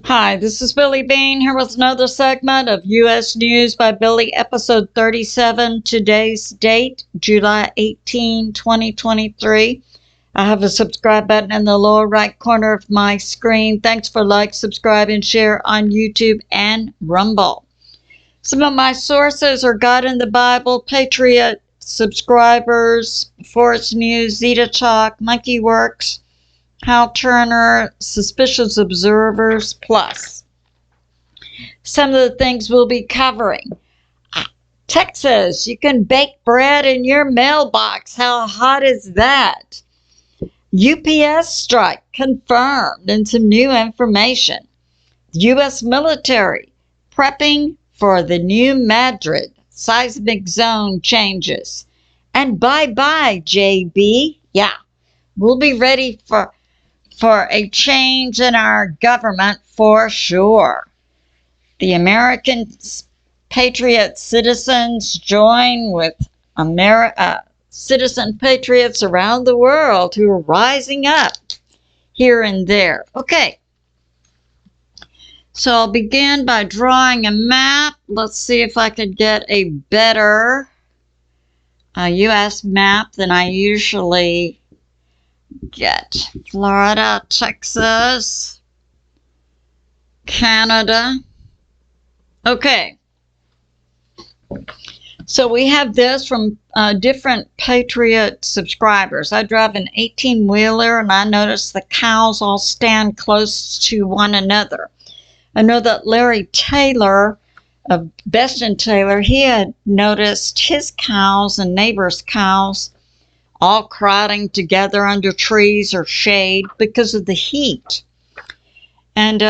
Hi, this is Billie Beene here with another segment of U.S. News by Billie, episode 37. Today's date, July 18, 2023. I have a subscribe button in the lower right corner of my screen. Thanks for like, subscribe, and share on YouTube and Rumble. Some of my sources are God in the Bible, Patriot subscribers, Beforeitsnews, Zeta Talk, Monkey Works, Hal Turner, Suspicious Observers, Plus. Some of the things we'll be covering. Texas, you can bake bread in your mailbox. How hot is that? UPS strike confirmed, and some new information. U.S. military prepping for the new Madrid seismic zone changes. And bye-bye, JB. Yeah, we'll be ready for a change in our government for sure. The American patriot citizens join with citizen patriots around the world who are rising up here and there. Okay, so I'll begin by drawing a map. Let's see if I could get a better U.S. map than I usually get. Florida, Texas, Canada. Okay. So we have this from different Patriot subscribers. I drive an 18-wheeler and I notice the cows all stand close to one another. I know that Larry Taylor of Best and Taylor, he had noticed his cows and neighbors' cows all crowding together under trees or shade because of the heat. And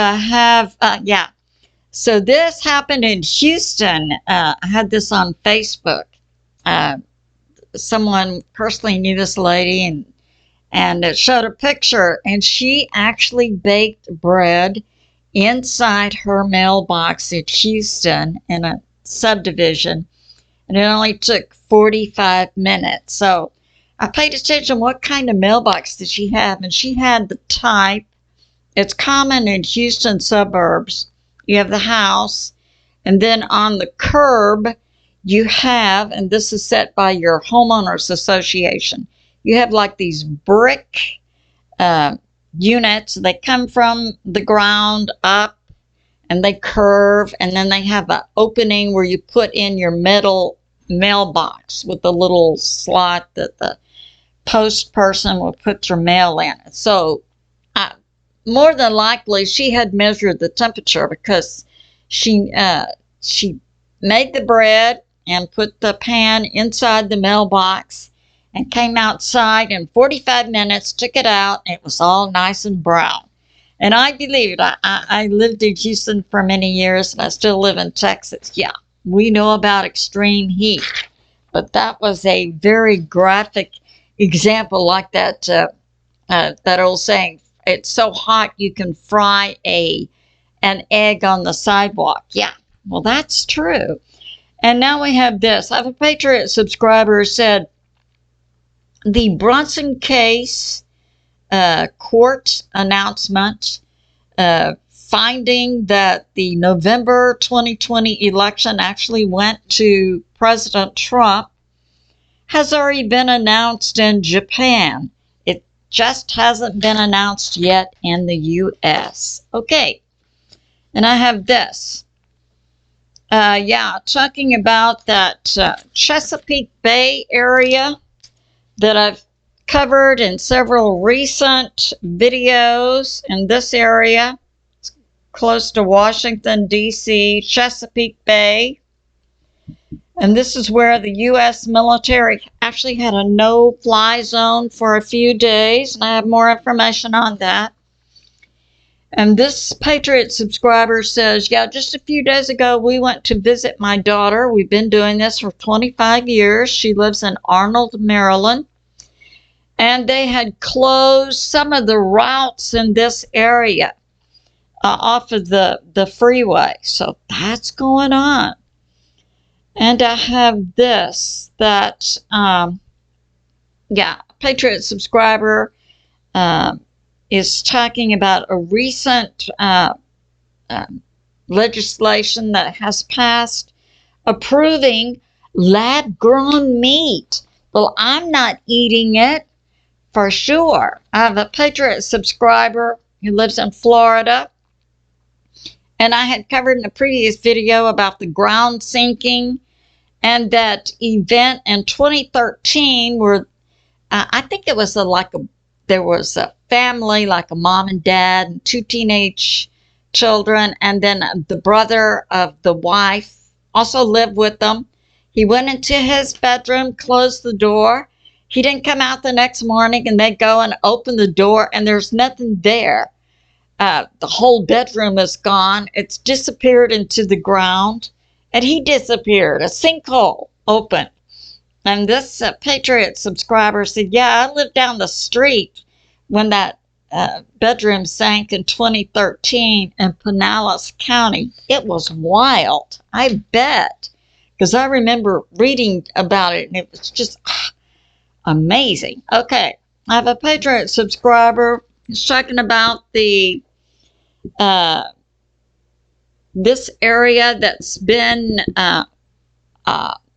so this happened in Houston. I had this on Facebook. Someone personally knew this lady and it showed a picture, and she actually baked bread inside her mailbox in Houston in a subdivision, and it only took 45 minutes. So I paid attention what kind of mailbox did she have, and she had the type. It's common in Houston suburbs. You have the house, and then on the curb you have, and this is set by your homeowners association, you have like these brick units. They come from the ground up and they curve, and then they have an opening where you put in your metal mailbox with the little slot that the post person will put your mail in. So more than likely she had measured the temperature, because she made the bread and put the pan inside the mailbox and came outside in 45 minutes, took it out, and it was all nice and brown. And I believe it. I lived in Houston for many years, and I still live in Texas. Yeah, we know about extreme heat, but that was a very graphic example, like that that old saying, it's so hot you can fry an egg on the sidewalk. Yeah, well, that's true. And now we have this. I have a Patriot subscriber who said the Brunson case court announcement finding that the November 2020 election actually went to President Trump has already been announced in Japan. It just hasn't been announced yet in the U.S. Okay, and I have this. Talking about that Chesapeake Bay area that I've covered in several recent videos. In this area, it's close to Washington, D.C., Chesapeake Bay. And this is where the U.S. military actually had a no-fly zone for a few days, and I have more information on that. And this Patriot subscriber says, yeah, just a few days ago, we went to visit my daughter. We've been doing this for 25 years. She lives in Arnold, Maryland. And they had closed some of the routes in this area off of the freeway. So that's going on. And I have this, that, Patriot subscriber is talking about a recent legislation that has passed approving lab-grown meat. Well, I'm not eating it for sure. I have a Patriot subscriber who lives in Florida, and I had covered in a previous video about the ground sinking and that event in 2013 where I think it was there was a family, like a mom and dad and two teenage children, and then the brother of the wife also lived with them. He went into his bedroom, closed the door. He didn't come out the next morning, and they go and open the door, and there's nothing there. The whole bedroom is gone. It's disappeared into the ground, and he disappeared. A sinkhole opened. And this Patriot subscriber said, yeah, I lived down the street when that bedroom sank in 2013 in Pinellas County. It was wild, I bet, because I remember reading about it, and it was just amazing. Okay, I have a Patriot subscriber who's talking about the this area that's been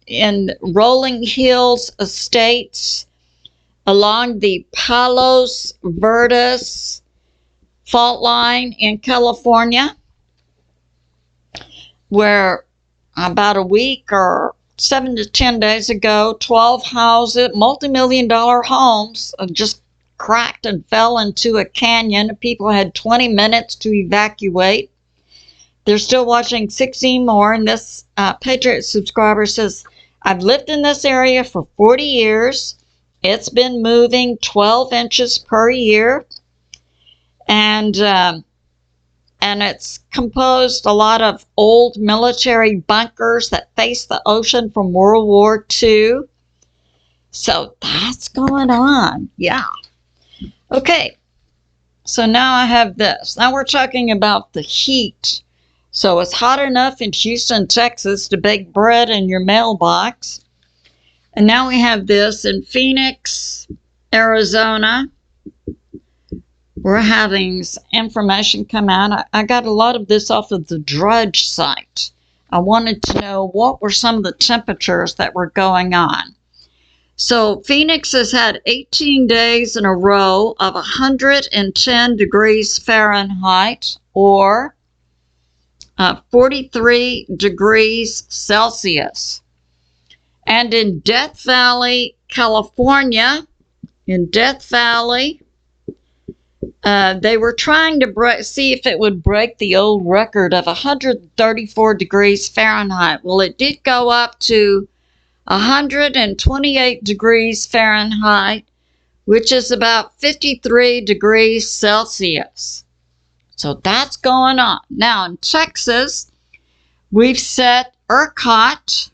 in Rolling Hills Estates along the Palos Verdes fault line in California, where about a week or 7 to 10 days ago, 12 houses, multi-million-dollar homes just cracked and fell into a canyon. People had 20 minutes to evacuate. They're still watching 16 more, and this Patriot subscriber says, I've lived in this area for 40 years. It's been moving 12 inches per year, and it's composed a lot of old military bunkers that face the ocean from World War II. So that's going on, yeah. Okay, so now I have this. Now we're talking about the heat. So it's hot enough in Houston, Texas to bake bread in your mailbox. And now we have this in Phoenix, Arizona. We're having information come out. I got a lot of this off of the Drudge site. I wanted to know what were some of the temperatures that were going on. So Phoenix has had 18 days in a row of 110 degrees Fahrenheit or 43 degrees Celsius. And in Death Valley, California, they were trying to see if it would break the old record of 134 degrees Fahrenheit. Well, it did go up to 128 degrees Fahrenheit, which is about 53 degrees Celsius. So that's going on. Now in Texas, we've set ERCOT,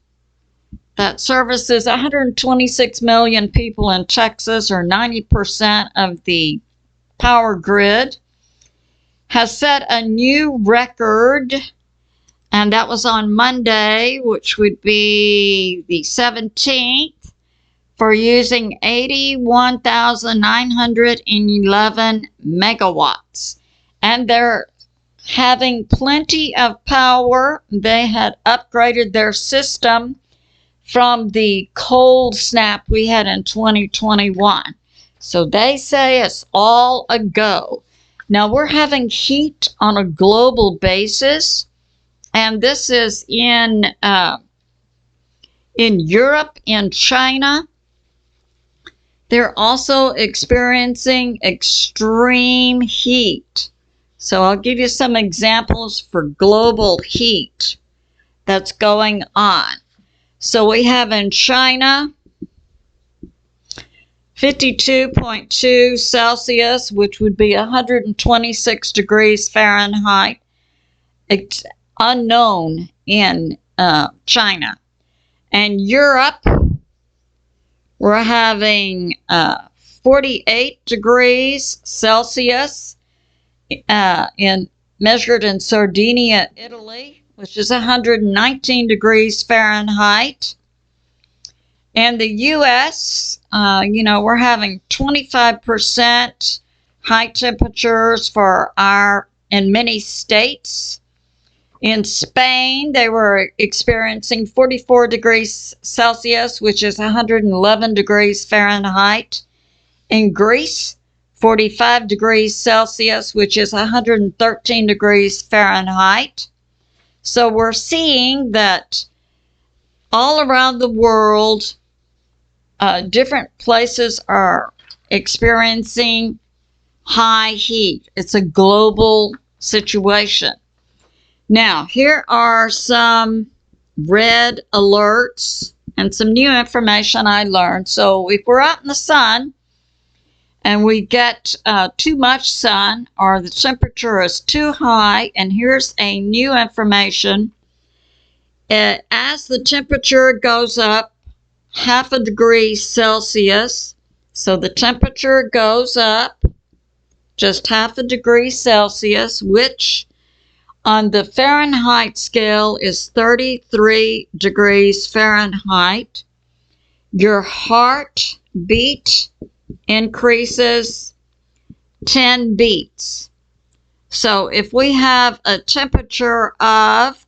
that services 126 million people in Texas, or 90% of the power grid, has set a new record, and that was on Monday, which would be the 17th, for using 81,911 megawatts. And they're having plenty of power. They had upgraded their system from the cold snap we had in 2021. So they say it's all a go. Now we're having heat on a global basis, and this is in Europe, in China. They're also experiencing extreme heat. So I'll give you some examples for global heat that's going on. So we have in China 52.2 Celsius, which would be 126 degrees Fahrenheit. It's unknown in China. And Europe, we're having 48 degrees Celsius measured in Sardinia, Italy, which is 119 degrees Fahrenheit. And the U.S., we're having 25% high temperatures in many states. In Spain, they were experiencing 44 degrees Celsius, which is 111 degrees Fahrenheit. In Greece, 45 degrees Celsius, which is 113 degrees Fahrenheit. So we're seeing that all around the world, different places are experiencing high heat. It's a global situation. Now, here are some red alerts and some new information I learned. So if we're out in the sun and we get too much sun or the temperature is too high, and here's a new information. As the temperature goes up half a degree Celsius, so the temperature goes up just half a degree Celsius, which on the Fahrenheit scale is 33 degrees Fahrenheit. Your heartbeat increases 10 beats. So if we have a temperature of,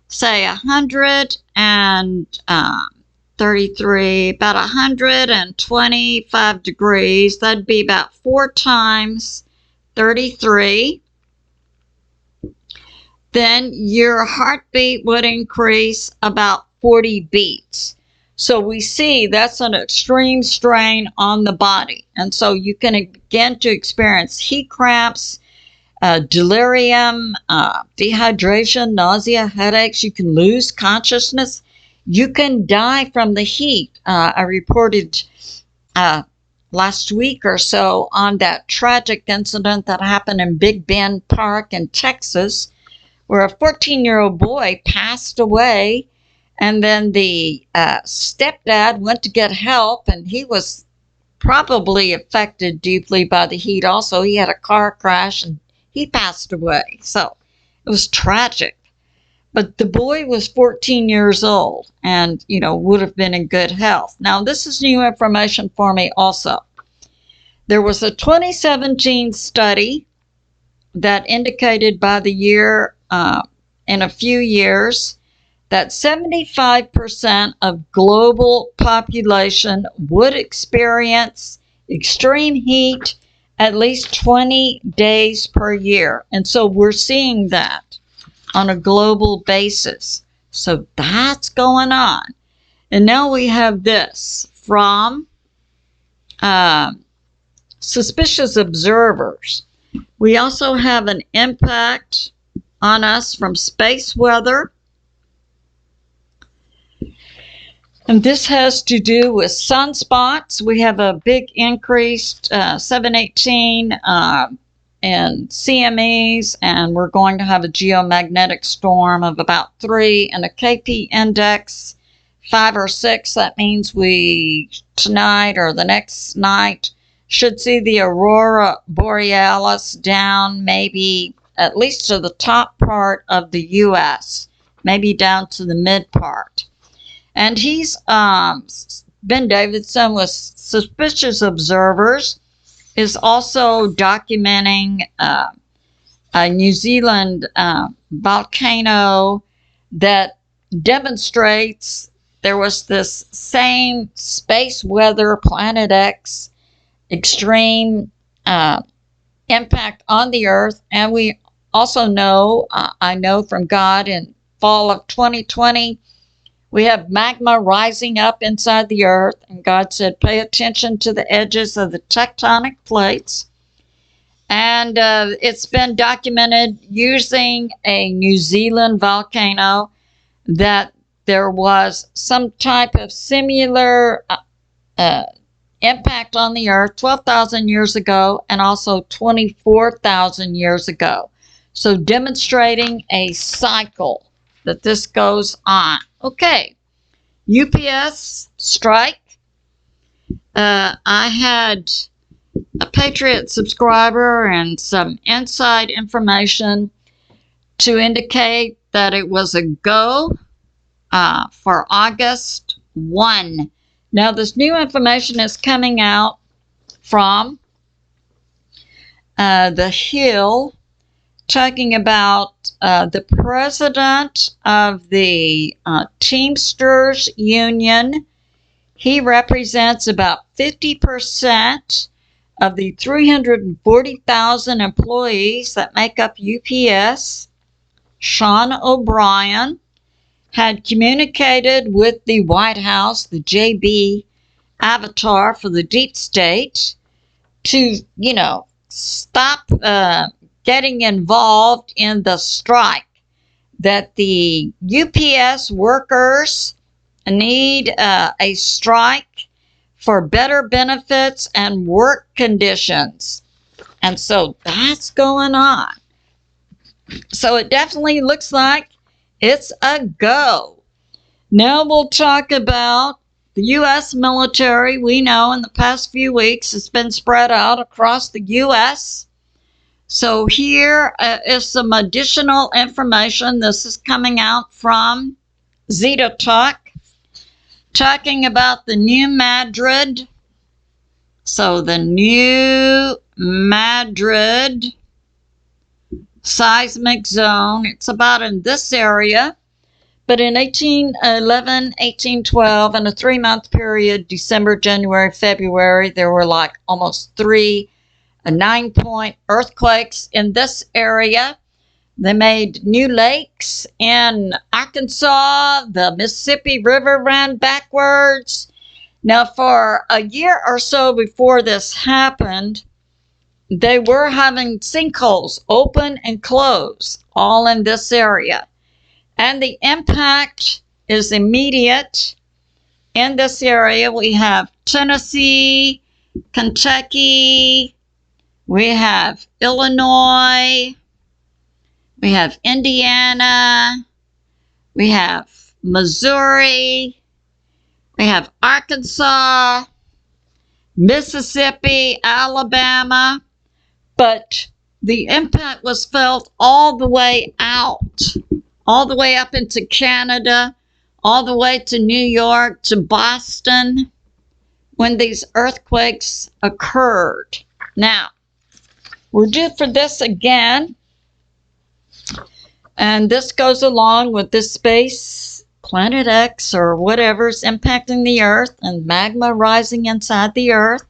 say, 133, about 125 degrees, that'd be about 4 times 33. Then your heartbeat would increase about 40 beats. So we see that's an extreme strain on the body. And so you can begin to experience heat cramps, delirium, dehydration, nausea, headaches. You can lose consciousness. You can die from the heat. I reported last week or so on that tragic incident that happened in Big Bend Park in Texas, where a 14-year-old boy passed away, and then the stepdad went to get help, and he was probably affected deeply by the heat also. He had a car crash, and he passed away. So it was tragic. But the boy was 14 years old and, would have been in good health. Now, this is new information for me also. There was a 2017 study that indicated by the year, in a few years, that 75% of global population would experience extreme heat at least 20 days per year. And so we're seeing that on a global basis. So that's going on. And now we have this from suspicious observers. We also have an impact on us from space weather. And this has to do with sunspots. We have a big increased 718 and CMEs, and we're going to have a geomagnetic storm of about 3 and a KP index 5 or 6. That means we tonight or the next night should see the aurora borealis down maybe at least to the top part of the U.S., maybe down to the mid part. And he's, Ben Davidson with Suspicious Observers, is also documenting a New Zealand volcano that demonstrates there was this same space weather, Planet X, extreme impact on the Earth. And we also know, I know from God, in fall of 2020, we have magma rising up inside the Earth, and God said, pay attention to the edges of the tectonic plates. And it's been documented using a New Zealand volcano that there was some type of similar impact on the Earth 12,000 years ago and also 24,000 years ago. So demonstrating a cycle that this goes on. Okay, UPS strike. I had a Patriot subscriber and some inside information to indicate that it was a go for August 1. Now, this new information is coming out from The Hill, talking about the president of the Teamsters Union. He represents about 50% of the 340,000 employees that make up UPS. Sean O'Brien had communicated with the White House, the JB avatar for the deep state, to, stop getting involved in the strike, that the UPS workers need a strike for better benefits and work conditions. And so that's going on. So it definitely looks like it's a go. Now we'll talk about the U.S. military. We know in the past few weeks it's been spread out across the U.S. So here is some additional information. This is coming out from Zeta talking about the new Madrid. So the new Madrid seismic zone, it's about in this area. But in 1811, 1812, in a 3-month period, December, January, February, there were like almost 3 9-point earthquakes in this area. They made new lakes in Arkansas. The Mississippi River ran backwards. Now, for a year or so before this happened, they were having sinkholes open and close all in this area. And the impact is immediate. In this area, we have Tennessee, Kentucky, we have Illinois, we have Indiana, we have Missouri, we have Arkansas, Mississippi, Alabama, but the impact was felt all the way out, all the way up into Canada, all the way to New York, to Boston, when these earthquakes occurred. Now, we're due for this again, and this goes along with this space, Planet X or whatever's impacting the Earth, and magma rising inside the Earth.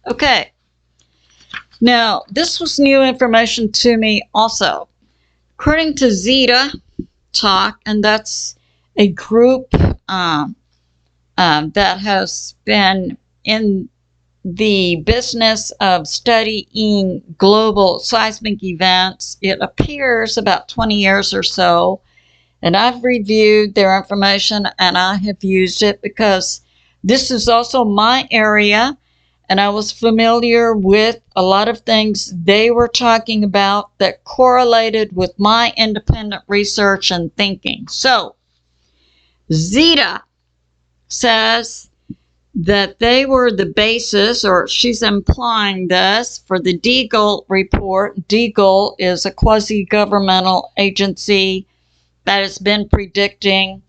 Okay. Now, this was new information to me also. According to Zeta, and that's a group that has been in the business of studying global seismic events. It appears about 20 years or so, and I've reviewed their information and I have used it because this is also my area, and I was familiar with a lot of things they were talking about that correlated with my independent research and thinking. So, Zeta says that they were the basis, or she's implying this, for the Deagle report. Deagle is a quasi-governmental agency that has been predicting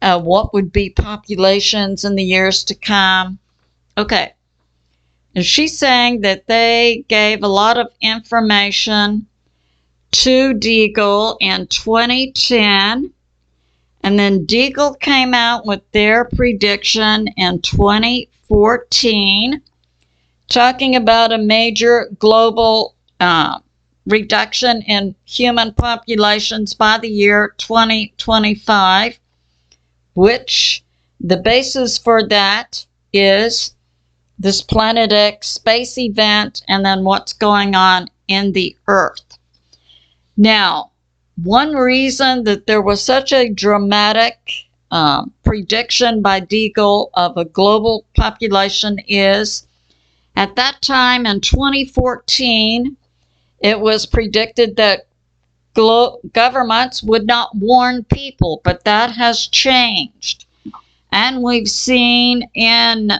what would be populations in the years to come. Okay. And she's saying that they gave a lot of information to Deagle in 2010, and then Deagle came out with their prediction in 2014, talking about a major global reduction in human populations by the year 2025, which the basis for that is this Planet X space event and then what's going on in the Earth. Now, one reason that there was such a dramatic prediction by Deagle of a global population is, at that time in 2014, it was predicted that governments would not warn people, but that has changed. And we've seen in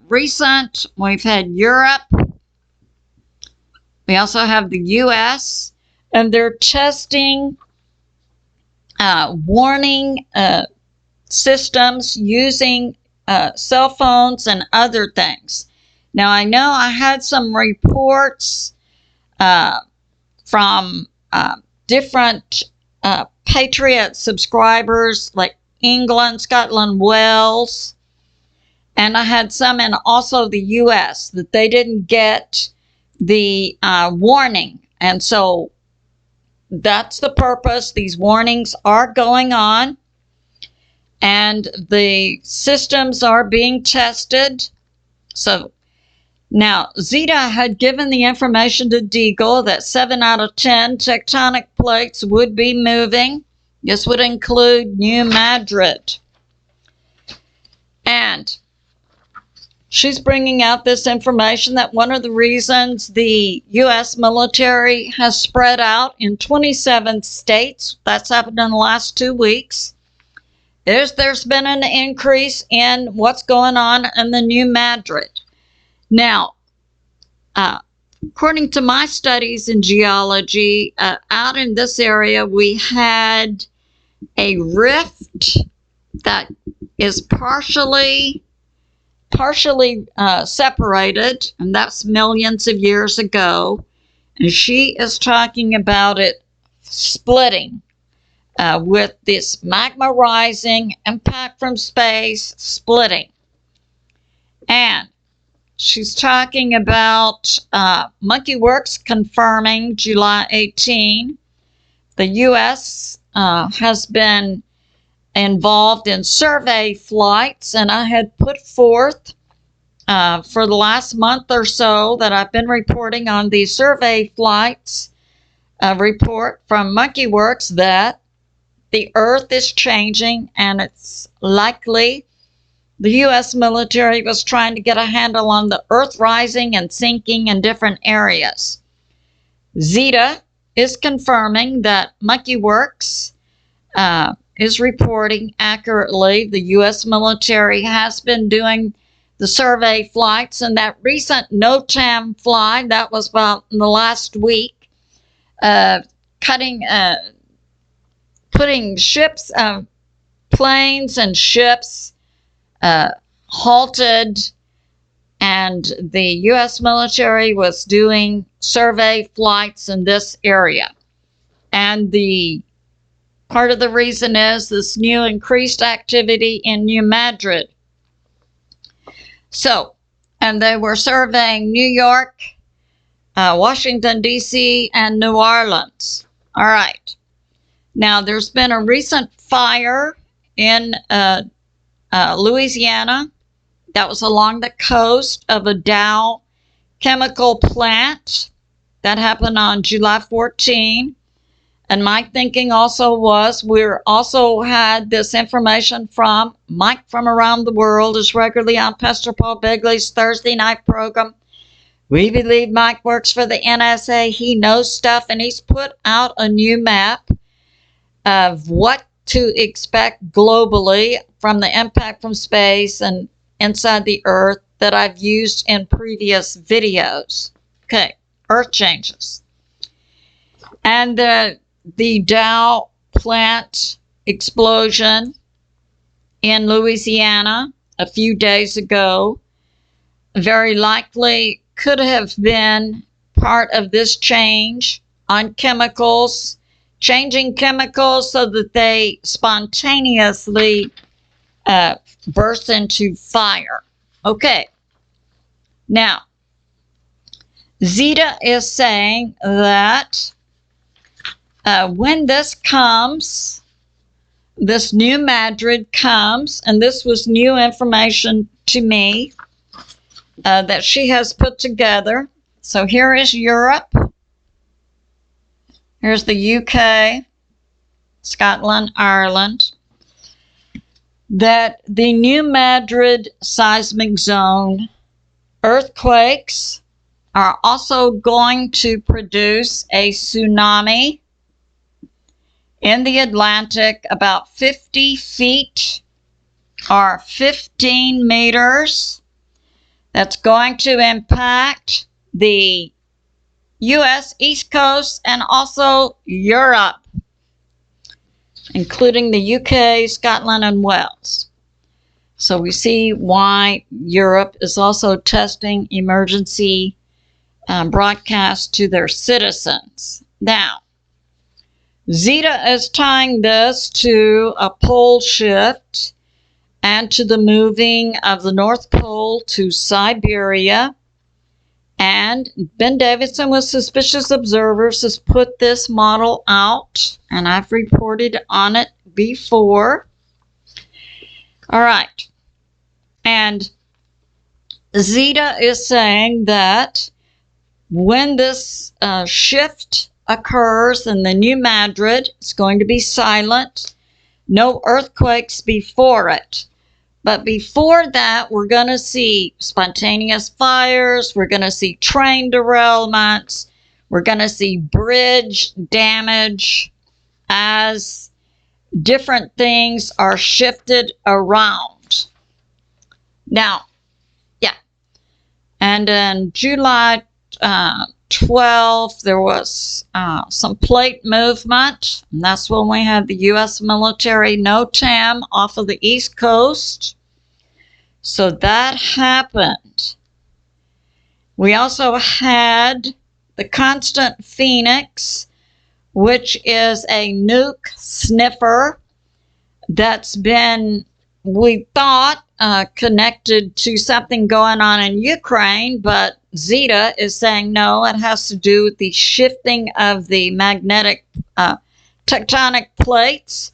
we've had Europe, we also have the U.S., and they're testing warning systems using cell phones and other things. Now, I know I had some reports from different Patriot subscribers like England, Scotland, Wales, and I had some in also the U.S. that they didn't get the warning. And so that's the purpose. These warnings are going on, and the systems are being tested. So now, Zeta had given the information to Deagle that 7 out of 10 tectonic plates would be moving. This would include New Madrid. And she's bringing out this information that one of the reasons the U.S. military has spread out in 27 states, that's happened in the last 2 weeks, is there's been an increase in what's going on in the New Madrid. Now, according to my studies in geology, out in this area, we had a rift that is partially separated, and that's millions of years ago. And she is talking about it splitting with this magma rising, impact from space, splitting. And she's talking about Monkey Works confirming July 18. The U.S. Has been involved in survey flights, and I had put forth for the last month or so that I've been reporting on the survey flights report from Monkey Works that the Earth is changing, and it's likely the U.S. military was trying to get a handle on the Earth rising and sinking in different areas. Zeta is confirming that Monkey Works is reporting accurately. The U.S. military has been doing the survey flights, and that recent NOTAM fly, that was about in the last week, putting ships, planes and ships halted, and the U.S. military was doing survey flights in this area. And the part of the reason is this new increased activity in New Madrid. So, and they were surveying New York, Washington, D.C., and New Orleans. All right. Now, there's been a recent fire in Louisiana that was along the coast of a Dow chemical plant. That happened on July 14. And my thinking also was we also had this information from Mike from around the world, is regularly on Pastor Paul Begley's Thursday night program. We believe Mike works for the NSA. He knows stuff, and he's put out a new map of what to expect globally from the impact from space and inside the Earth that I've used in previous videos. Okay, Earth changes. And the Dow plant explosion in Louisiana a few days ago very likely could have been part of this change on chemicals, changing chemicals so that they spontaneously burst into fire. Okay. Now, Zeta is saying that when this comes, this New Madrid comes, and this was new information to me that she has put together. So here is Europe. Here's the UK, Scotland, Ireland. That the New Madrid seismic zone earthquakes are also going to produce a tsunami in the Atlantic about 50 feet or 15 meters. That's going to impact the U.S. East Coast and also Europe, including the U.K., Scotland, and Wales. So we see why Europe is also testing emergency broadcasts to their citizens. Now, Zeta is tying this to a pole shift and to the moving of the North Pole to Siberia. And Ben Davidson with Suspicious Observers has put this model out, and I've reported on it before. All right. And Zeta is saying that when this shift occurs in the new Madrid, it's going to be silent. No earthquakes before it. But before that, we're going to see spontaneous fires. We're going to see train derailments. We're going to see bridge damage as different things are shifted around. Now, yeah. And in July 12th, there was some plate movement. And that's when we had the U.S. military NOTAM off of the East Coast. So that happened. We also had the Constant Phoenix, which is a nuke sniffer that's been, we thought, connected to something going on in Ukraine, but Zeta is saying no, it has to do with the shifting of the magnetic tectonic plates.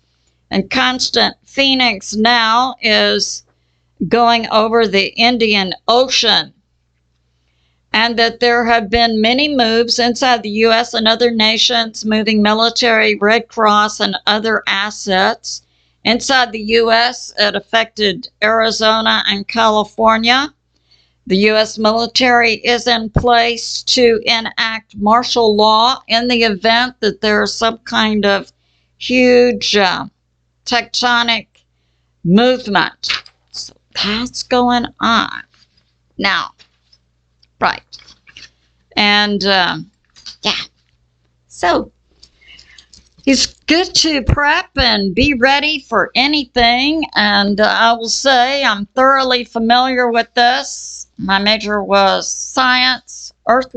And Constant Phoenix now is going over the Indian Ocean. And that there have been many moves inside the U.S. and other nations moving military, Red Cross, and other assets. Inside the U.S., it affected Arizona and California. The U.S. military is in place to enact martial law in the event that there's some kind of huge tectonic movement. So that's going on. Now, right. And, yeah. So, it's good to prep and be ready for anything. And I will say I'm thoroughly familiar with this. My major was science, earth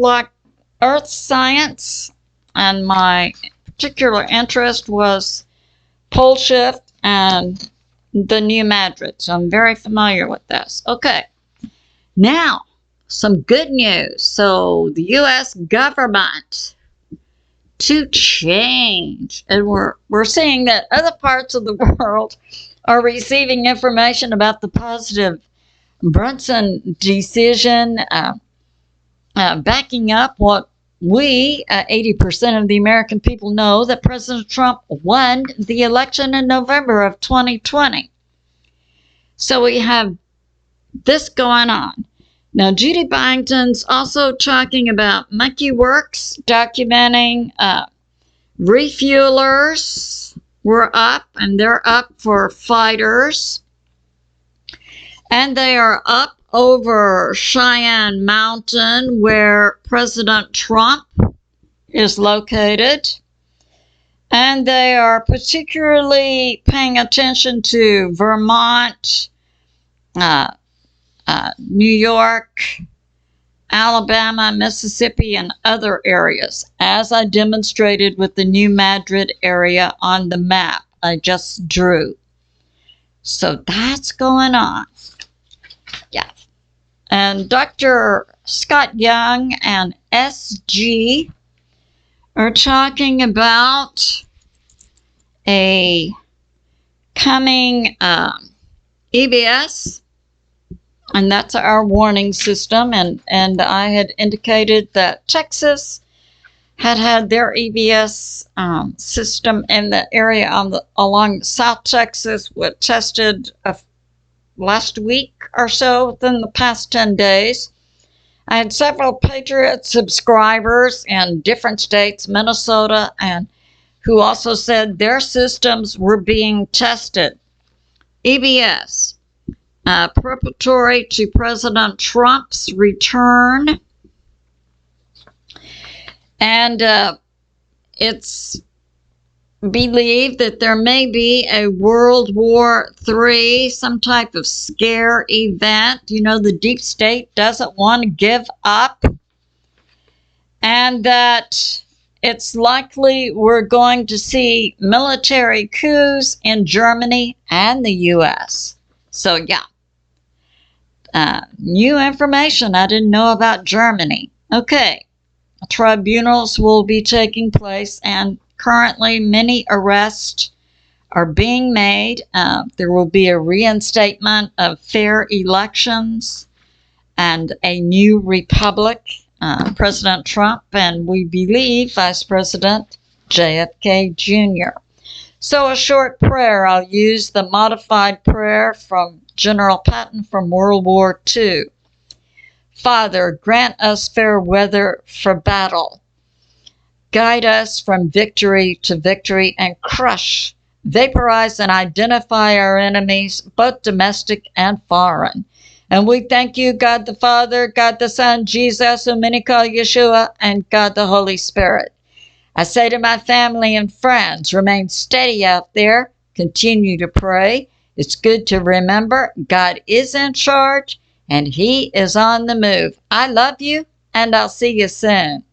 science, and my particular interest was pole shift and the new Madrid. So I'm very familiar with this. Okay. Now, some good news. So the U.S. government to change, and we're seeing that other parts of the world are receiving information about the positive Brunson decision, backing up what we, 80% of the American people, know, that President Trump won the election in November of 2020. So we have this going on. Now, Judy Byington's also talking about Monkey Works, documenting refuelers were up, and they're up for fighters. And they are up over Cheyenne Mountain, where President Trump is located. And they are particularly paying attention to Vermont, New York, Alabama, Mississippi, and other areas, as I demonstrated with the new Madrid area on the map I just drew. So that's going on. Yeah. And Dr. Scott Young and SG are talking about a coming EBS. And that's our warning system. And I had indicated that Texas had their EBS system in the area along South Texas, was tested last week or so, within the past 10 days. I had several Patriot subscribers in different states, Minnesota, and who also said their systems were being tested. EBS. Preparatory to President Trump's return. And it's believed that there may be a World War III, some type of scare event. You know, the deep state doesn't want to give up. And that it's likely we're going to see military coups in Germany and the U.S. So, yeah. New information I didn't know about Germany. Okay. Tribunals will be taking place, and currently many arrests are being made. There will be a reinstatement of fair elections and a new republic. President Trump and we believe Vice President JFK Jr. So a short prayer. I'll use the modified prayer from General Patton from World War II. Father, grant us fair weather for battle. Guide us from victory to victory and crush, vaporize, and identify our enemies, both domestic and foreign. And we thank you, God the Father, God the Son, Jesus, whom many call Yeshua, and God the Holy Spirit. I say to my family and friends, remain steady out there. Continue to pray. It's good to remember God is in charge and He is on the move. I love you, and I'll see you soon.